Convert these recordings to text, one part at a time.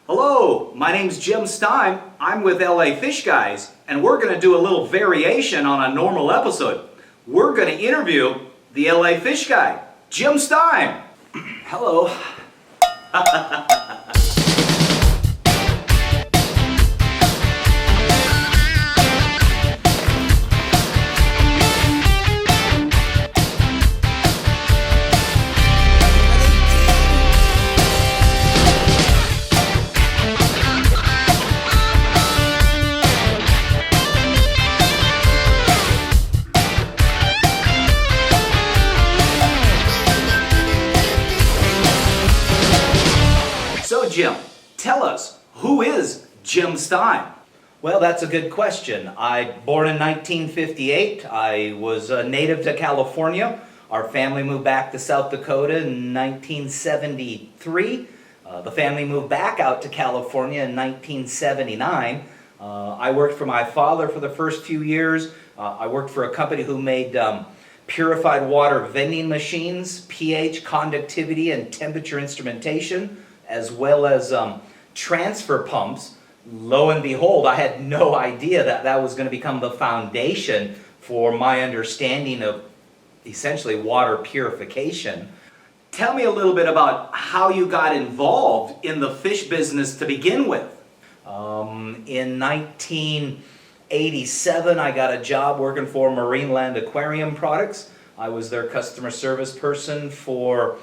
Hello, my name's Jim Stime. I'm with LA Fishguys, and we're going to do a little variation on a normal episode. We're going to interview the LA Fish Guy, Jim Stime. Hello. So Jim, tell us, who is Jim Stime? Well, that's a good question. Born in 1958. I was a native to California. Our family moved back to South Dakota in 1973. The family moved back out to California in 1979. I worked for my father for the first few years. I worked for a company who made purified water vending machines, pH, conductivity, and temperature instrumentation, as well as transfer pumps. Lo and behold, I had no idea that that was going to become the foundation for my understanding of essentially water purification. Tell me a little bit about how you got involved in the fish business to begin with. In 1987, I got a job working for Marine Land Aquarium Products. I was their customer service person for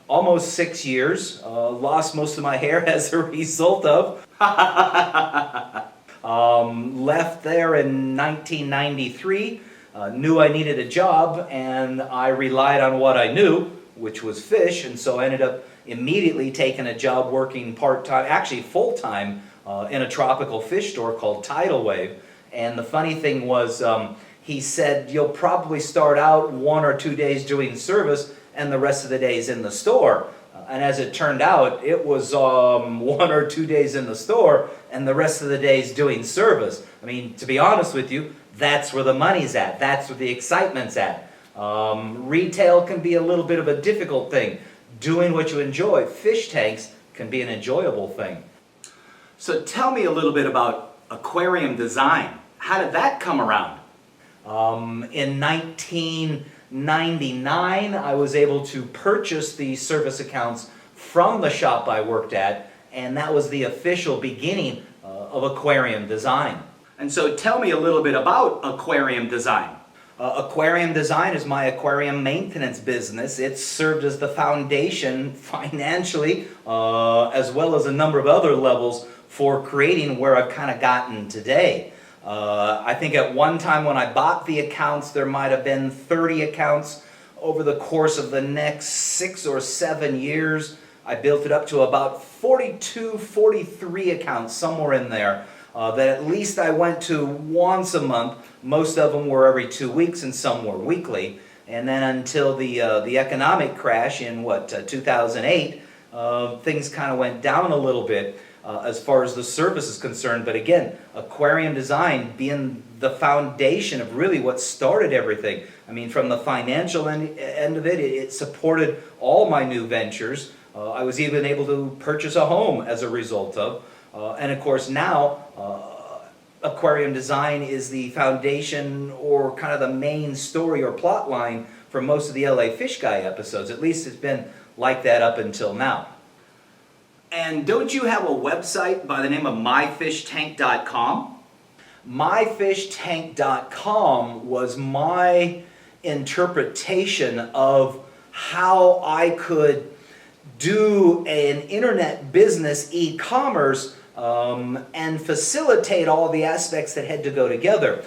almost 6 years. Lost most of my hair as a result of. Left there in 1993. Knew I needed a job, and I relied on what I knew, which was fish, and so I ended up immediately taking a job working part-time, actually full-time, in a tropical fish store called Tidal Wave. And the funny thing was, he said, you'll probably start out 1 or 2 days doing service and the rest of the days in the store. And as it turned out, it was 1 or 2 days in the store and the rest of the days doing service. I mean, to be honest with you, that's where the money's at. That's where the excitement's at. Retail can be a little bit of a difficult thing. Doing what you enjoy, fish tanks, can be an enjoyable thing. So tell me a little bit about Aquarium Design. How did that come around? In 1999, I was able to purchase the service accounts from the shop I worked at, and that was the official beginning of Aquarium Design. And so tell me a little bit about Aquarium Design. Aquarium Design is my aquarium maintenance business. It's served as the foundation financially, as well as a number of other levels for creating where I've kind of gotten today. I think at one time when I bought the accounts, there might have been 30 accounts. Over the course of the next 6 or 7 years, I built it up to about 42, 43 accounts, somewhere in there, that at least I went to once a month. Most of them were every 2 weeks, and some were weekly. And then until the economic crash in 2008, things kind of went down a little bit. As far as the service is concerned. But again, Aquarium Design being the foundation of really what started everything. I mean, from the financial end of it, it supported all my new ventures. I was even able to purchase a home as a result of. And of course now, Aquarium Design is the foundation or kind of the main story or plot line for most of the LA Fish Guy episodes. At least it's been like that up until now. And don't you have a website by the name of myfishtank.com? Myfishtank.com was my interpretation of how I could do an internet business, e-commerce, and facilitate all the aspects that had to go together.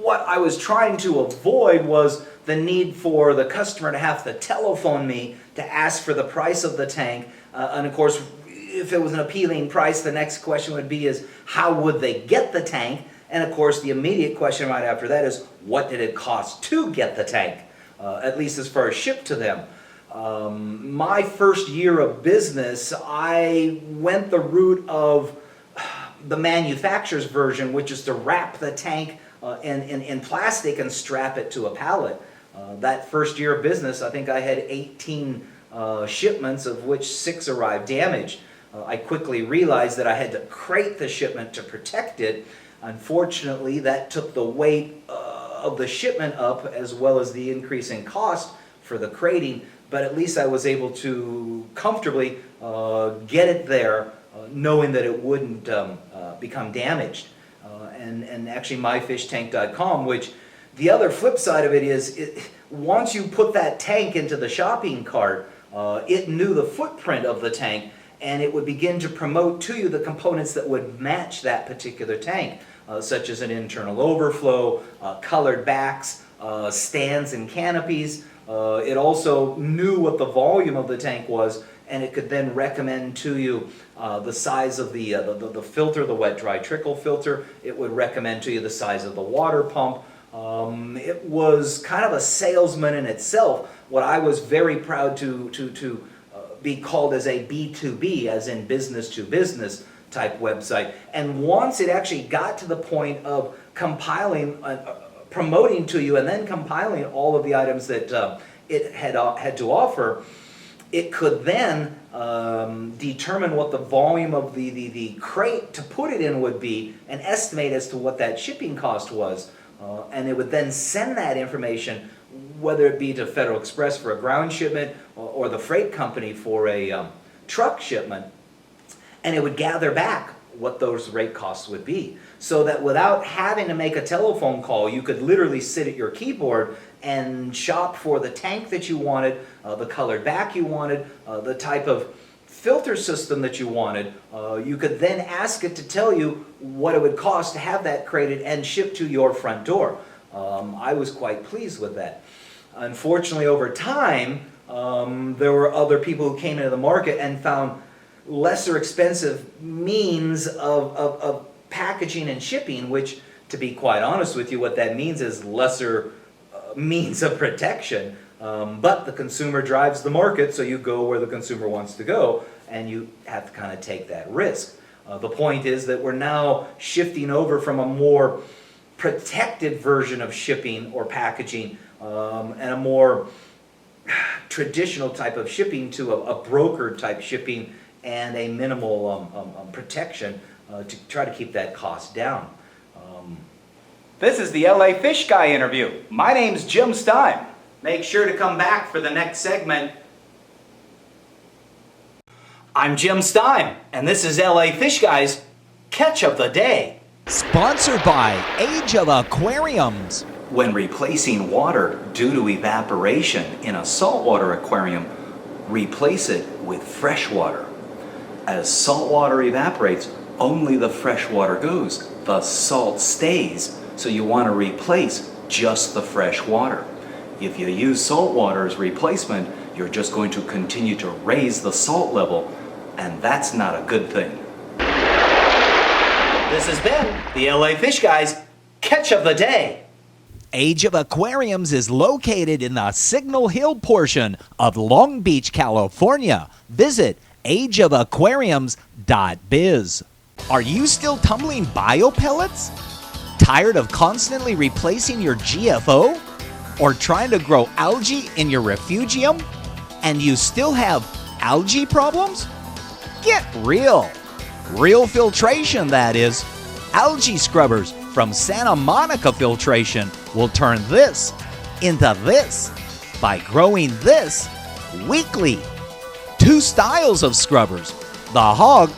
What I was trying to avoid was the need for the customer to have to telephone me to ask for the price of the tank, and of course, if it was an appealing price, the next question would be is how would they get the tank? And of course, the immediate question right after that is what did it cost to get the tank, at least as far as shipped to them. My first year of business, I went the route of the manufacturer's version, which is to wrap the tank in plastic and strap it to a pallet. That first year of business, I think I had 18 shipments, of which 6 arrived damaged. I quickly realized that I had to crate the shipment to protect it. Unfortunately, that took the weight of the shipment up, as well as the increase in cost for the crating, but at least I was able to comfortably get it there, knowing that it wouldn't become damaged. And actually myfishtank.com, which the other flip side of it is, once you put that tank into the shopping cart, it knew the footprint of the tank, and it would begin to promote to you the components that would match that particular tank, such as an internal overflow, colored backs, stands and canopies. It also knew what the volume of the tank was, and it could then recommend to you the size of the filter, the wet-dry trickle filter. It would recommend to you the size of the water pump. It was kind of a salesman in itself. What I was very proud to be called as a B2B, as in business to business type website. And once it actually got to the point of compiling, promoting to you, and then compiling all of the items that it had to offer, it could then determine what the volume of the crate to put it in would be, and estimate as to what that shipping cost was. And it would then send that information, whether it be to Federal Express for a ground shipment or the freight company for a truck shipment, and it would gather back what those rate costs would be. So that without having to make a telephone call, you could literally sit at your keyboard and shop for the tank that you wanted, the colored back you wanted, the type of filter system that you wanted. You could then ask it to tell you what it would cost to have that crated and shipped to your front door. I was quite pleased with that. Unfortunately, over time, there were other people who came into the market and found lesser expensive means of packaging and shipping, which, to be quite honest with you, what that means is lesser means of protection. But the consumer drives the market, so you go where the consumer wants to go, and you have to kind of take that risk. The point is that we're now shifting over from a more protected version of shipping or packaging and a more traditional type of shipping to a broker type shipping and a minimal protection to try to keep that cost down. This is the LA Fish Guy interview. My name's Jim Stime. Make sure to come back for the next segment. I'm Jim Stime, and this is LA Fish Guys Catch of the Day. Sponsored by Age of Aquariums. When replacing water due to evaporation in a saltwater aquarium, replace it with fresh water. As salt water evaporates, only the fresh water goes. The salt stays, so you want to replace just the fresh water. If you use salt water as replacement, you're just going to continue to raise the salt level, and that's not a good thing. This has been the LA Fish Guys Catch of the Day. Age of Aquariums is located in the Signal Hill portion of Long Beach, California. Visit ageofaquariums.biz. Are you still tumbling biopellets? Tired of constantly replacing your GFO? Or trying to grow algae in your refugium? And you still have algae problems? Get real. Real filtration, that is. Algae scrubbers from Santa Monica Filtration will turn this into this by growing this weekly. 2 styles of scrubbers, the Hog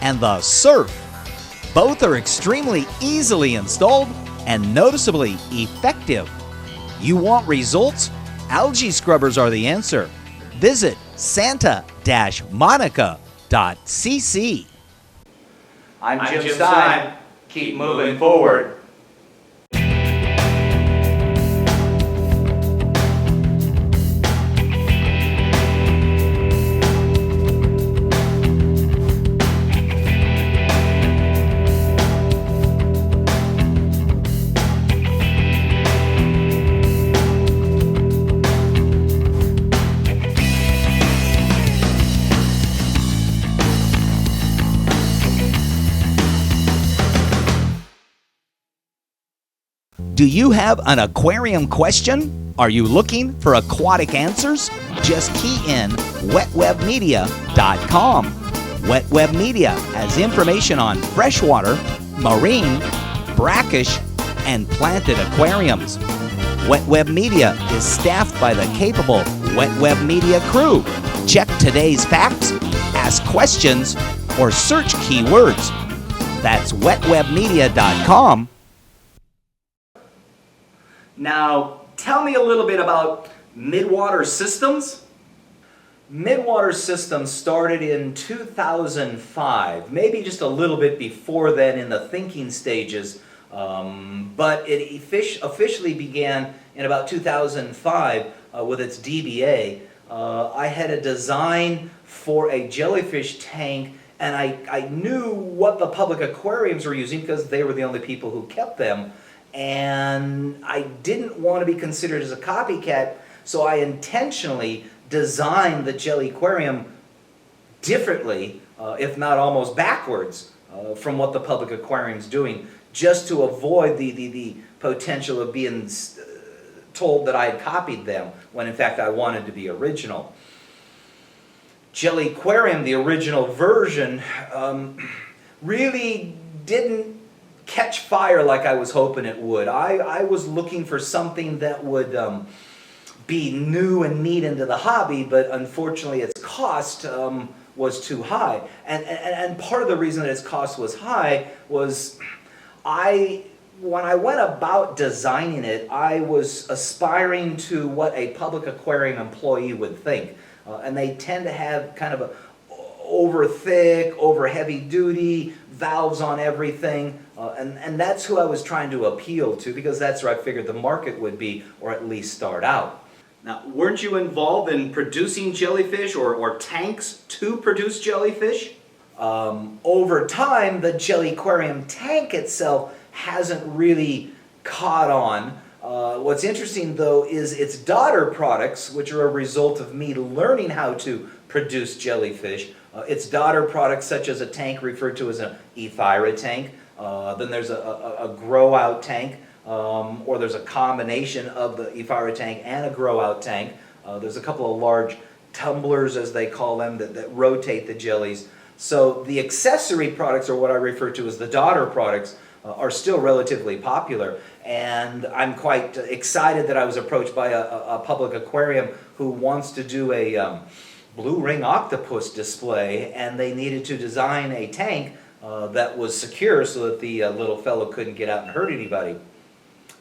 and the Surf. Both are extremely easily installed and noticeably effective. You want results? Algae scrubbers are the answer. Visit santa-monica.cc. I'm Jim Stime. Keep moving forward. Do you have an aquarium question? Are you looking for aquatic answers? Just key in wetwebmedia.com. Wet Web Media has information on freshwater, marine, brackish, and planted aquariums. Wet Web Media is staffed by the capable Wet Web Media crew. Check today's facts, ask questions, or search keywords. That's wetwebmedia.com. Now, tell me a little bit about Midwater Systems. Midwater Systems started in 2005, maybe just a little bit before then in the thinking stages, but it officially began in about 2005 with its DBA. I had a design for a jellyfish tank, and I knew what the public aquariums were using because they were the only people who kept them, and I didn't want to be considered as a copycat, so I intentionally designed the jelly aquarium differently, if not almost backwards, from what the public aquarium's doing, just to avoid the potential of being told that I had copied them, when in fact I wanted to be original. Jelly Aquarium, the original version, really didn't catch fire like I was hoping it would. I was looking for something that would be new and neat into the hobby, but unfortunately its cost was too high. And part of the reason that its cost was high was when I went about designing it, I was aspiring to what a public aquarium employee would think. And they tend to have kind of a over thick, over heavy duty, valves on everything. And that's who I was trying to appeal to, because that's where I figured the market would be, or at least start out. Now, weren't you involved in producing jellyfish or tanks to produce jellyfish? Over time, the jelly aquarium tank itself hasn't really caught on. What's interesting though is its daughter products, which are a result of me learning how to produce jellyfish. Its daughter products such as a tank referred to as an Ephyra tank, then there's a grow out tank, or there's a combination of the Ephyra tank and a grow out tank. There's a couple of large tumblers, as they call them, that rotate the jellies. So the accessory products, or what I refer to as the daughter products, are still relatively popular, and I'm quite excited that I was approached by a public aquarium who wants to do a blue ring octopus display, and they needed to design a tank that was secure so that the little fellow couldn't get out and hurt anybody.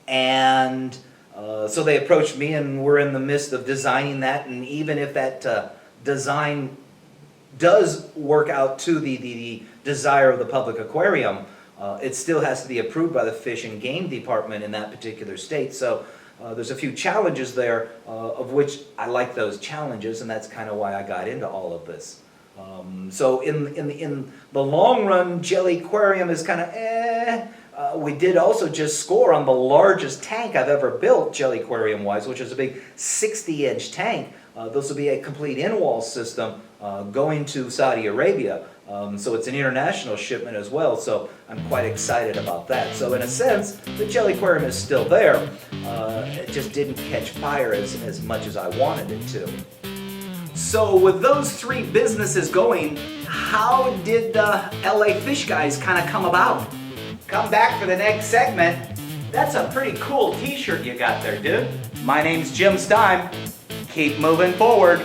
And so they approached me, and we're in the midst of designing that, and even if that design does work out to the desire of the public aquarium, it still has to be approved by the Fish and Game Department in that particular state. So there's a few challenges there, of which I like those challenges, and that's kind of why I got into all of this. So in the long run, Jelly Aquarium is kind of we did also just score on the largest tank I've ever built, Jelly Aquarium wise, which is a big 60-inch tank. This will be a complete in-wall system going to Saudi Arabia. So it's an international shipment as well, so I'm quite excited about that. So in a sense, the Jelly Aquarium is still there. It just didn't catch fire as much as I wanted it to. So with those three businesses going, how did LA Fishguys kind of come about? Come back for the next segment. That's a pretty cool t-shirt you got there, dude. My name's Jim Stime. Keep moving forward.